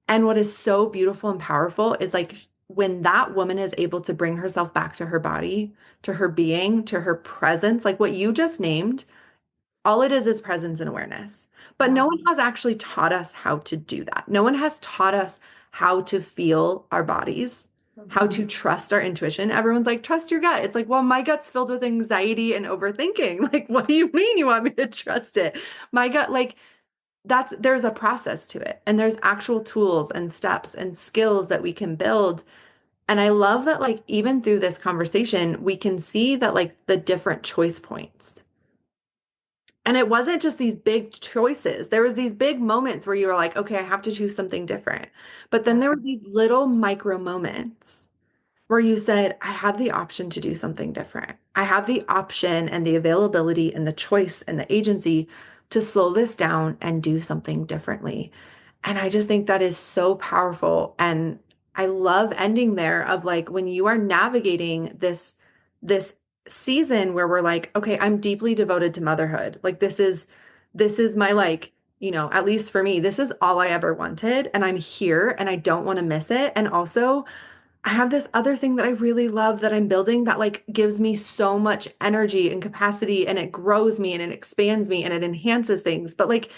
And what is so beautiful and powerful is like when that woman is able to bring herself back to her body, to her being, to her presence, like what you just named, all it is presence and awareness. But no Yeah. one has actually taught us how to do that. No one has taught us how to feel our bodies, how to Mhm. trust our intuition. Everyone's like, trust your gut. It's like, well, my gut's filled with anxiety and overthinking. Like, what do you mean you want me to trust it? My gut, like, there's a process to it and there's actual tools and steps and skills that we can build. And I love that like even through this conversation we can see that like the different choice points. And it wasn't just these big choices. There was these big moments where you were like, okay, I have to choose something different. But then Yeah. there were these little micro moments where you said, I have the option to do something different. I have the option and the availability and the choice and the agency to slow this down and do something differently. And I just think that is so powerful. And I love ending there of like when you are navigating this season where we're like, okay, I'm deeply devoted to motherhood. Like this is my like, at least for me, this is all I ever wanted and I'm here and I don't want to miss it. And also I have this other thing that I really love that I'm building that like gives me so much energy and capacity and it grows me and it expands me and it enhances things. But like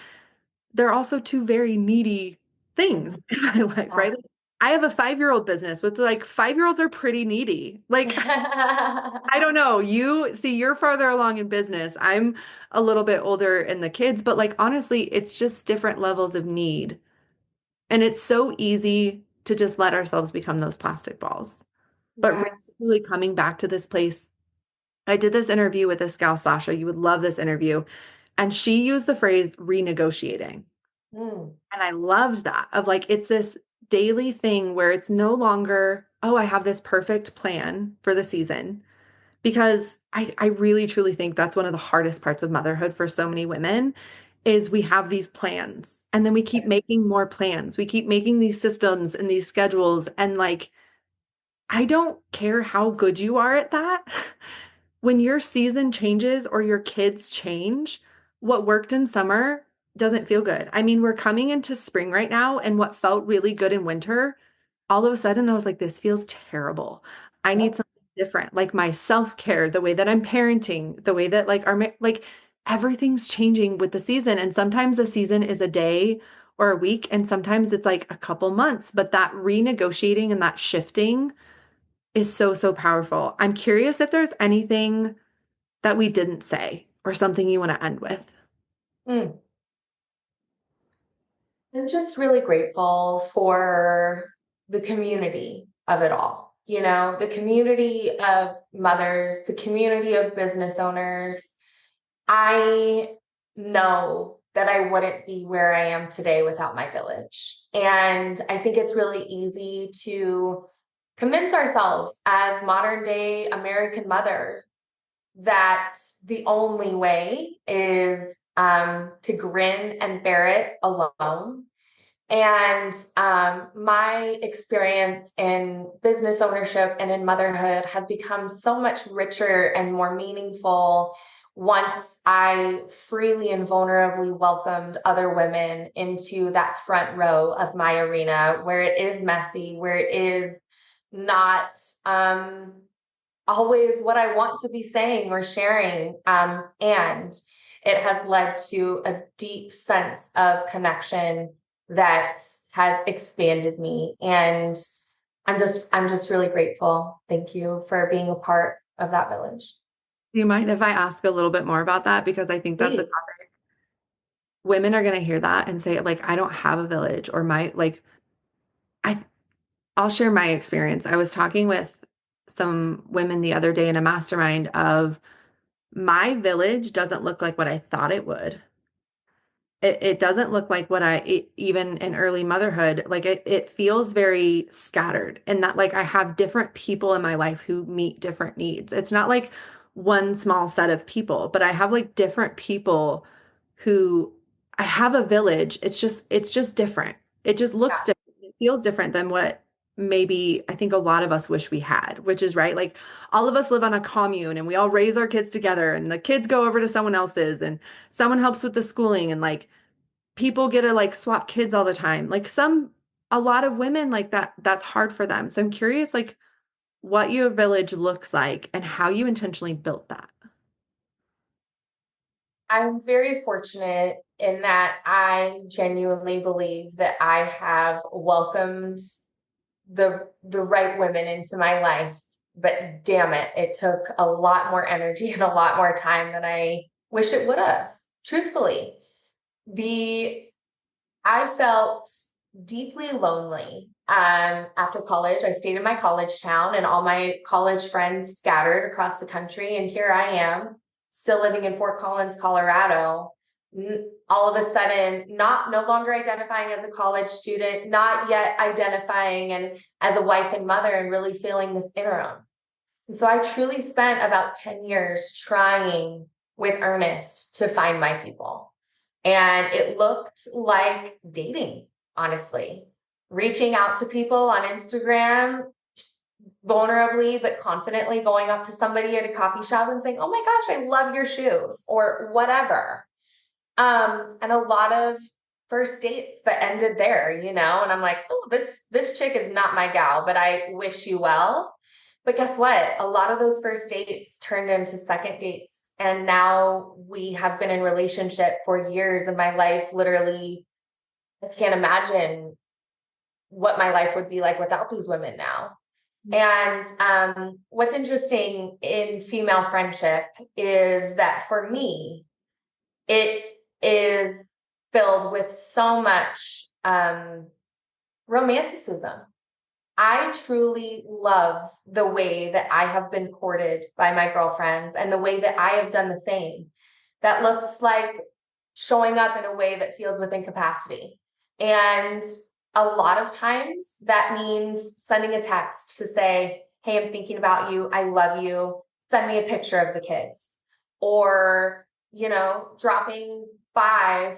they're also two very needy things Mhm. in my life, right? Yeah. Like, I have a 5-year-old business, which like 5-year-olds are pretty needy. Like, I don't know. You see, you're farther along in business. I'm a little bit older in the kids, but like honestly, it's just different levels of need. And it's so easy to just let ourselves become those plastic balls. But Yes. really coming back to this place, I did this interview with this gal, Sasha. You would love this interview. And she used the phrase renegotiating. Mm. And I loved that of like, it's this daily thing where it's no longer, oh, I have this perfect plan for the season. Because I really truly think that's one of the hardest parts of motherhood for so many women is we have these plans and then we keep Yes. making more plans. We keep making these systems and these schedules. And like, I don't care how good you are at that. When your season changes or your kids change, what worked in summer doesn't feel good. I mean, we're coming into spring right now, and what felt really good in winter, all of a sudden I was like, this feels terrible. I need Yep. something different. Like my self-care, the way that I'm parenting, the way that like like everything's changing with the season. And sometimes a season is a day or a week, and sometimes it's like a couple months, but that renegotiating and that shifting is so, so powerful. I'm curious if there's anything that we didn't say or something you want to end with. Mm. I'm just really grateful for the community of it all. You know, the community of mothers, the community of business owners. I know that I wouldn't be where I am today without my village. And I think it's really easy to convince ourselves as modern day American mothers that the only way is to grin and bear it alone. And my experience in business ownership and in motherhood have become so much richer and more meaningful once I freely and vulnerably welcomed other women into that front row of my arena where it is messy, where it is not always what I want to be saying or sharing. And it has led to a deep sense of connection that has expanded me. And I'm just really grateful. Thank you for being a part of that village. Do you mind if I ask a little bit more about that? Because I think that's a Please. topic. Women are going to hear that and say, like, I don't have a village or my, like, I, I'll share my experience. I was talking with some women the other day in a mastermind of my village doesn't look like what I thought it would. It doesn't look like what even in early motherhood, like it feels very scattered and that like I have different people in my life who meet different needs. It's not like one small set of people, but I have like different people who I have a village. It's just different. It just looks Yeah. different. It feels different than what maybe I think a lot of us wish we had, which is right. Like all of us live on a commune and we all raise our kids together and the kids go over to someone else's and someone helps with the schooling and like people get to like swap kids all the time. Like a lot of women like that's hard for them. So I'm curious like what your village looks like and how you intentionally built that. I'm very fortunate in that I genuinely believe that I have welcomed the right women into my life. But damn it, it took a lot more energy and a lot more time than I wish it would have. Truthfully, the I felt deeply lonely after college. I stayed in my college town, and all my college friends scattered across the country. And here I am, still living in Fort Collins, Colorado. All of a sudden, not no longer identifying as a college student, not yet identifying and as a wife and mother, and really feeling this interim. And so I truly spent about 10 years trying with earnest to find my people. And it looked like dating, honestly. Reaching out to people on Instagram, vulnerably but confidently going up to somebody at a coffee shop and saying, "Oh my gosh, I love your shoes," or whatever. And a lot of first dates that ended there, you know, and I'm like, "Oh, this chick is not my gal, but I wish you well." But guess what? A lot of those first dates turned into second dates. And now we have been in relationship for years, and my life literally, I can't imagine what my life would be like without these women now. And what's interesting in female friendship is that for me, it is filled with so much romanticism. I truly love the way that I have been courted by my girlfriends and the way that I have done the same. That looks like showing up in a way that feels within capacity. And a lot of times that means sending a text to say, "Hey, I'm thinking about you. I love you. Send me a picture of the kids." Or dropping by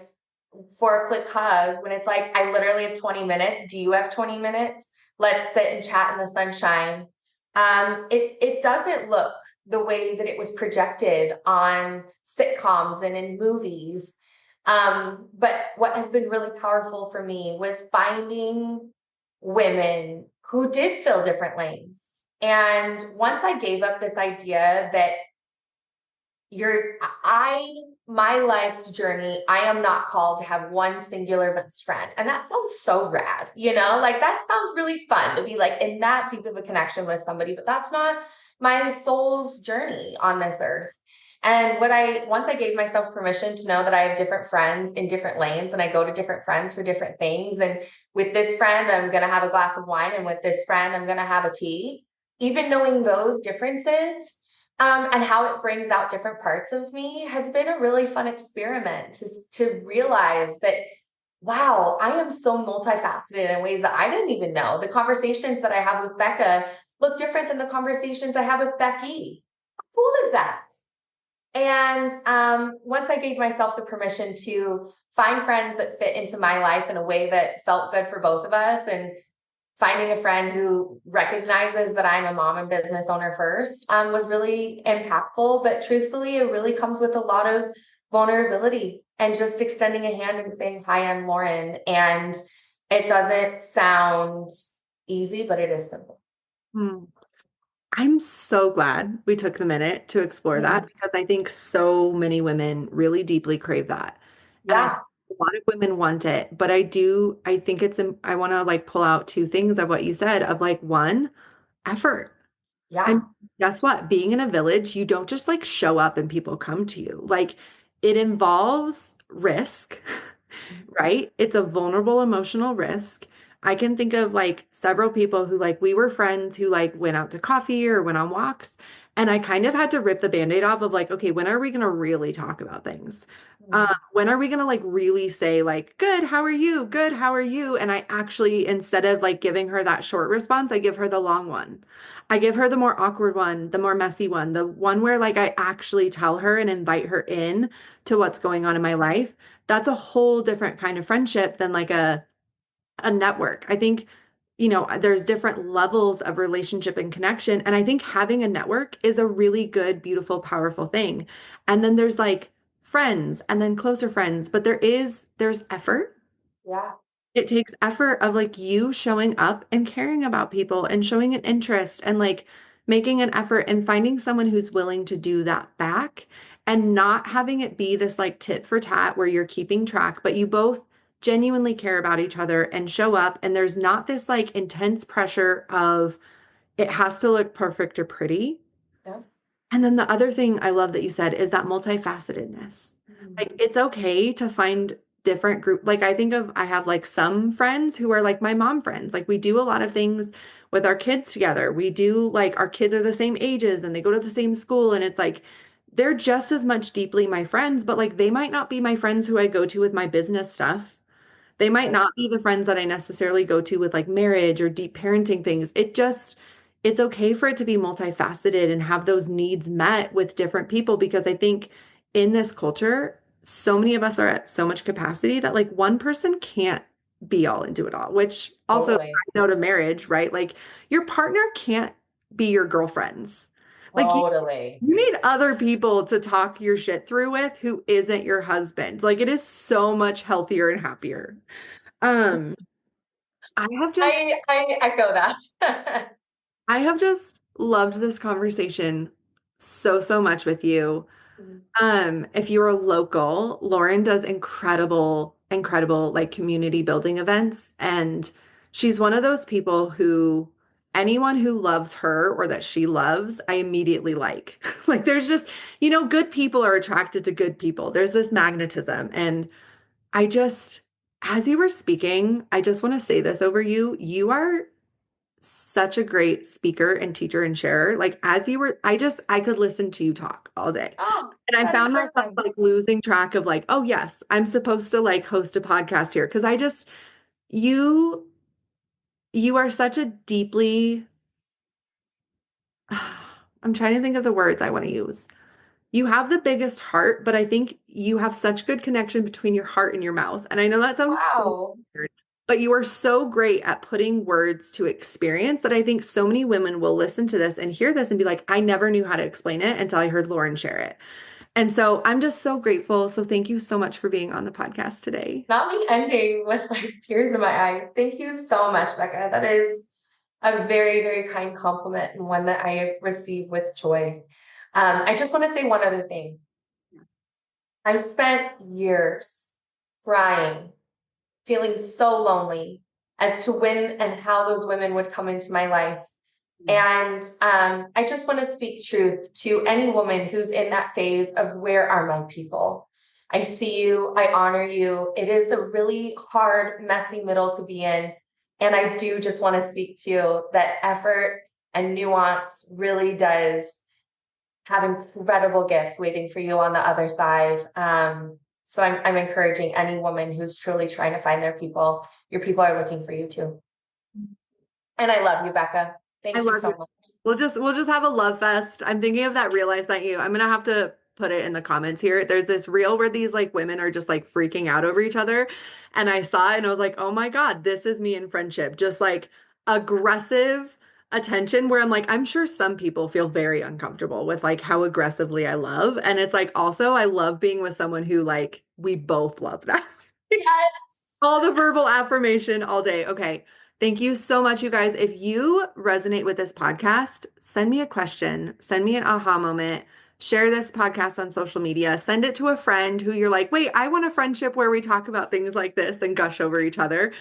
for a quick hug when it's like, I literally have 20 minutes. Do you have 20 minutes? Let's sit and chat in the sunshine. It doesn't look the way that it was projected on sitcoms and in movies. But what has been really powerful for me was finding women who did fill different lanes. And once I gave up this idea that my life's journey, I am not called to have one singular best friend. And that sounds so rad, like that sounds really fun to be like in that deep of a connection with somebody, but that's not my soul's journey on this earth. And once I gave myself permission to know that I have different friends in different lanes and I go to different friends for different things. And with this friend, I'm going to have a glass of wine. And with this friend, I'm going to have a tea. Even knowing those differences, and how it brings out different parts of me has been a really fun experiment to realize that, wow, I am so multifaceted in ways that I didn't even know. The conversations that I have with Becca look different than the conversations I have with Becky. How cool is that? And once I gave myself the permission to find friends that fit into my life in a way that felt good for both of us, and finding a friend who recognizes that I'm a mom and business owner first, was really impactful. But truthfully, it really comes with a lot of vulnerability and just extending a hand and saying, hi, I'm Lauren. And it doesn't sound easy, but it is simple. I'm so glad we took the minute to explore that, because I think so many women really deeply crave that. And I think Yeah. a lot of women want it, but I think I want to like pull out two things of what you said of like, one, effort. Yeah. And guess what? Being in a village, you don't just like show up and people come to you. Like, it involves risk, right? It's a vulnerable emotional risk. I can think of like several people who like we were friends who like went out to coffee or went on walks. And I kind of had to rip the band-aid off of like, okay, when are we going to really talk about things? When are we going to like really say like, good, how are you? Good, how are you? And I actually, instead of like giving her that short response, I give her the long one. I give her the more awkward one, the more messy one, the one where like I actually tell her and invite her in to what's going on in my life. That's a whole different kind of friendship than like a network. I think, there's different levels of relationship and connection. And I think having a network is a really good, beautiful, powerful thing. And then there's like friends and then closer friends, but there's effort. Yeah. It takes effort of like you showing up and caring about people and showing an interest and like making an effort and finding someone who's willing to do that back, and not having it be this like tit for tat where you're keeping track, but you both genuinely care about each other and show up. And there's not this like intense pressure of it has to look perfect or pretty. Yeah. And then the other thing I love that you said is that multifacetedness. Like, it's okay to find different group. Like, I have like some friends who are like my mom friends. Like, we do a lot of things with our kids together. We do like our kids are the same ages and they go to the same school. And it's like they're just as much deeply my friends, but like they might not be my friends who I go to with my business stuff. They might not be the friends that I necessarily go to with like marriage or deep parenting things. It's okay for it to be multifaceted and have those needs met with different people, because I think in this culture, so many of us are at so much capacity that like one person can't be all and do it all, which also I Totally. know to marriage, right? Like your partner can't be your girlfriends. Like Totally. you need other people to talk your shit through with who isn't your husband. Like it is so much healthier and happier. Um, I have just I echo that. I have just loved this conversation so, so much with you. If you're a local, Lauren does incredible like community building events. And she's one of those people who anyone who loves her or that she loves, I immediately like. Like there's just, good people are attracted to good people. There's this magnetism. And I just, as you were speaking, I just want to say this over you. You are such a great speaker and teacher and sharer. Like as you were, I could listen to you talk all day. Oh, And I that is found so myself nice. like losing track of like, oh yes, I'm supposed to like host a podcast here. Cause you, you are such a deeply, I'm trying to think of the words I want to use. you have the biggest heart, but I think you have such good connection between your heart and your mouth. And I know that sounds so Wow. weird, but you are so great at putting words to experience that I think so many women will listen to this and hear this and be like, I never knew how to explain it until I heard Lauren share it. And so I'm just so grateful. So thank you so much for being on the podcast today. Not me ending with like tears in my eyes. Thank you so much, Becca. That is a very, very kind compliment and one that I receive with joy. I just want to say one other thing. I spent years crying, feeling so lonely as to when and how those women would come into my life. And I just want to speak truth to any woman who's in that phase of where are my people? I see you, I honor you. It is a really hard, messy middle to be in. And I do just want to speak to you that effort and nuance really does have incredible gifts waiting for you on the other side. So I'm encouraging any woman who's truly trying to find their people. Your people are looking for you too. And I love you, Becca. Thank you so much. We'll just have a love fest. I'm thinking of that reel I sent you. I'm gonna have to put it in the comments here. There's this reel where these like women are just like freaking out over each other. And I saw it and I was like, oh my God, this is me in friendship. Just like aggressive attention where I'm like, I'm sure some people feel very uncomfortable with like how aggressively I love. And it's like also I love being with someone who like we both love that. Yes. All the verbal affirmation all day. Okay. Thank you so much, you guys. If you resonate with this podcast, send me a question, send me an aha moment, share this podcast on social media, send it to a friend who you're like, wait, I want a friendship where we talk about things like this and gush over each other.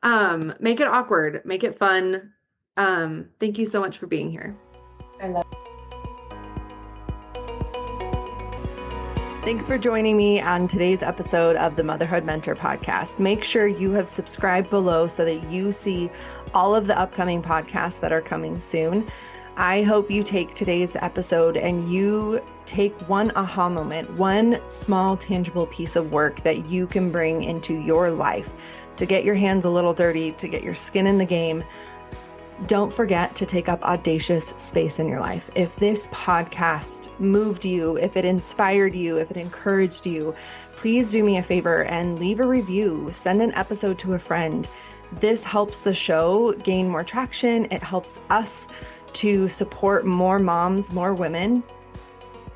Make it awkward, make it fun. Thank you so much for being here. I love Thanks for joining me on today's episode of the Motherhood Mentor podcast. Make sure you have subscribed below so that you see all of the upcoming podcasts that are coming soon. I hope you take today's episode and you take one aha moment, one small tangible piece of work that you can bring into your life to get your hands a little dirty, to get your skin in the game. Don't forget to take up audacious space in your life. If this podcast moved you, if it inspired you, if it encouraged you, please do me a favor and leave a review. Send an episode to a friend. This helps the show gain more traction. It helps us to support more moms, more women.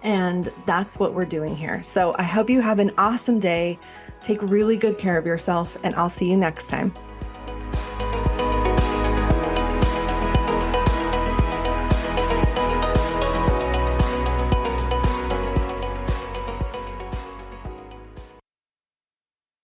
And that's what we're doing here. So I hope you have an awesome day. Take really good care of yourself, and I'll see you next time.